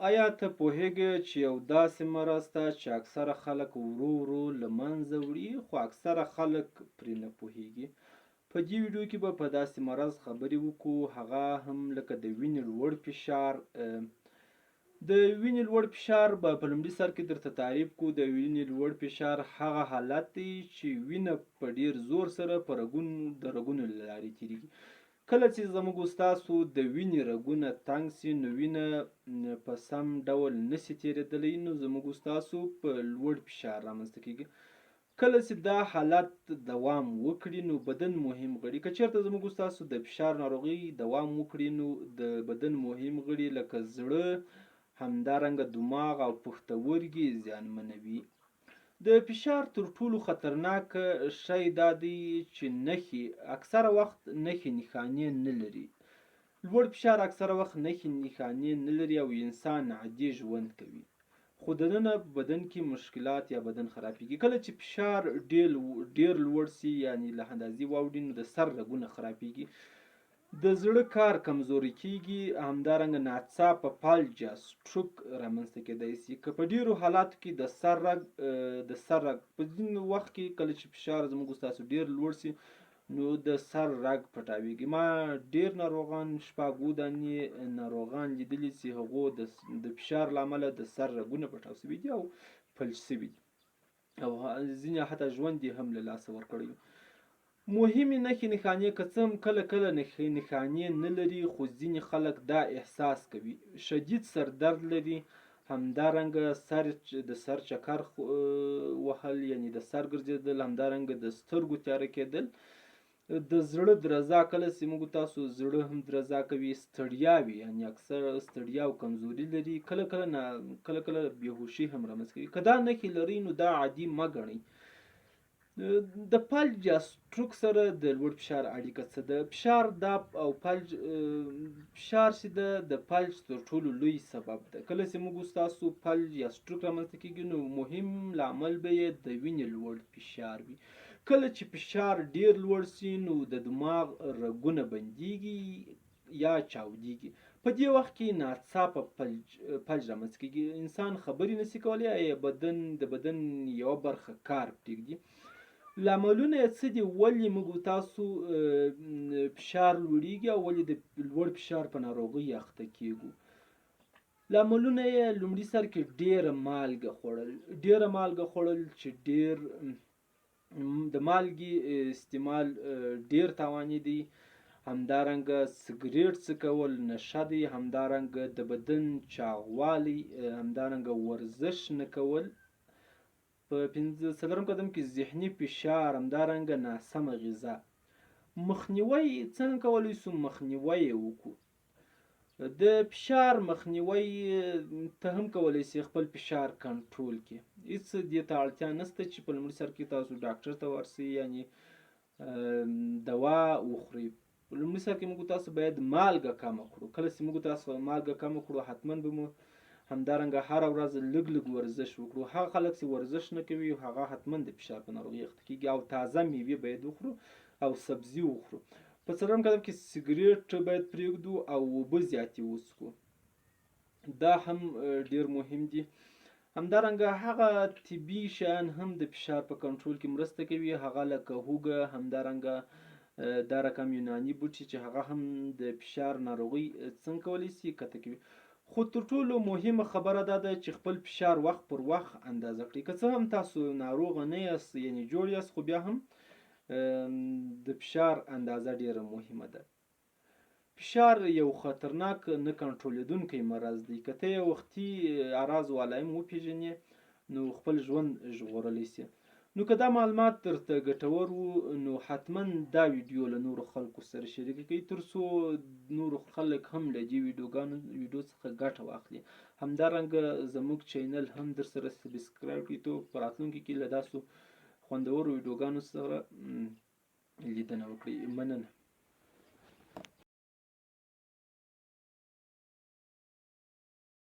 آیا ته پوهېږې چې یو داسې مرض ته چې اکثره خلک ورو ورو له منځه وړي خو اکثره خلک پرې نه پوهېږي. په دې ویډیو کې به په داسې مرض خبرې وکړو، هغه هم لکه د وینې لوړ فشار. د وینې لوړ فشار به په لومړي سر کې درته تعریف کړو. د وینې لوړ فشار هغه حالت دی چې وینه په ډیر زور سره په د رګونو له لارې تېرېږي. کله چې زموږ ستاسو د وینې رګونه تنګ سي، نو وینه په سم ډول نسي تېرېدلی، نو زموږ ستاسو په لوړ فشار رامنځته کېږي. کله چې دا حالت دوام وکړي، نو بدن مهم غړي، که چېرته زموږ ستاسو د فشار ناروغي دوام وکړي، نو د بدن مهم غړي لکه زړه، همدارنګه دماغ او پښتورګي زیانمنوي. د فشار تر ټولو خطرناک شی دا دی چې نښې اکثره وخت نښانې نه لري. لوړ فشار اکثره وخت نښانې نه لري او انسان عادي ژوند کوي، خو دننه بدن کې مشکلات یا بدن خرابېږي. کله چې فشار ډیر لوړ سي، یعنی له اندازې واوړي، نو د سر رګونه خرابېږي، د زړه کار کمزوری کېږي، همدارنګه ناڅاپه فلج یا سټروک رامنځته کېدای سي. که په ډیرو حالاتو کې د سر رګ په ځینې وخت کې کله چې فشار زموږ ستاسو ډیر لوړ سي، نو د سر رګ پټاویږي. ما ډیر ناروغان، شپږ اووه دانې ناروغان لیدلي چې هغو د فشار له امله د سر رګونه پټاو سوي دي او فلج سوي دي، او ځینې حتی ژوند یې هم له لاسه ورکړی. مهمې نښانې که څه هم کله کله نښانې نه لري، خو ځینې خلک دا احساس کوي. شدید سر درد لري، همدارنګه د سر چکر وهل، یعنی د سر ګرځېدل، همدارنګه د سترګو تیاره کېدل، د زړه درزا، کله چې موږ تاسو زړه هم درزا کوي، ستړیا وي، یعنی اکثر ستړیا او کمزوري لري، کله کله بېهوشي هم رامنځته کوي. که دا نښې لرئ، نو دا عادي مه ګڼئ. د فلج یا سټروک سره د لوړ فشار اړیکه څه ده؟ فشار چې ده د فلج تر ټولو لوی سبب ده. کله چې موږ ستاسو فلج یا سټروک رامنځته کېږي، نو مهم لامل به یې د وینې لوړ فشار وي. کله چې فشار ډیر لوړ سي، نو د دماغ رګونه بندېږي یا چاودېږي. په دې وخت کې ناڅاپه فلج رامنځته کېږي، انسان خبرې نشي کولی، د بدن یوه برخه کار پرېږدي. لاملونه یې څه دي؟ ولې موږ تاسو فشار لوړېږي او ولې د لوړ فشار په ناروغۍ اخته کېږو؟ لاملونه یې لومړي سر کې ډېره مالګه خوړل چې د مالګې استعمال ډېر تاواني دی، همدارنګه سګریټ څکول نشه دی، همدارنګه د بدن چاغوالی، همدارنګه ورزش نه کول، په څلورم قدم کې ذهني فشار، همدارنګه ناسمه غذا. مخنیوی څنګه کولی شو مخنیوی یې وکړو؟ د فشار مخنیوی ته هم کولی شي خپل فشار کنټرول کړي. هېڅ دې ته اړتیا نشته چې په لومړي سر کې تاسو ډاکټر ته ورشئ، یعنی دوا وخورئ. په لومړي سر کې موږ تاسو باید مالګه کمه کړو. کله چې موږ تاسو مالګه کمه کړو، حتما به مو همدارنګه هره ورځ لږ ورزش وکړو. هغه خلک چې ورزش نه کوي، هغه حتما د فشار په ناروغۍ اخته کېږي. او تازه میوې باید وخورو او سبزي وخورو. په څلورم قدم کې سګریټ باید پرېږدو او اوبه زیاتې وڅښو، دا هم ډېر مهم دي. همدارنګه هغه طبي شیان هم د فشار په کنټرول کې مرسته کوي، هغه لکه هوږه، همدارنګه دا رقم یوناني بوټي چې هغه هم د فشار ناروغۍ څنګه کولی شي کته کوي. خو تر ټولو مهمه خبره دا ده چې خپل فشار وخت پر وخت اندازه کړئ. که څه هم تاسو ناروغه نه یاست، یعنی جوړ یاست، خو بیا هم د فشار اندازه ډیره مهمه ده. فشار یو خطرناک نه کنټرولیدونکی مرض دی. که ته یې وختي اعراض و علایم وپېژنې، نو خپل ژوند ژغورلی شي. نو که دا معلومات درته ګټور وو، نو حتما دا ویډیو له نورو خلکو سره شریک کړئ، تر څو نورو خلک هم له دې ویډیو څخه ګټه واخلي. همدارنګه زموږ چینل هم در سره سبسکرایب کړئ، ته په راتلونکي کې له داسې خوندورو ویډیوګانو سره لیدنه وکړئ. مننه.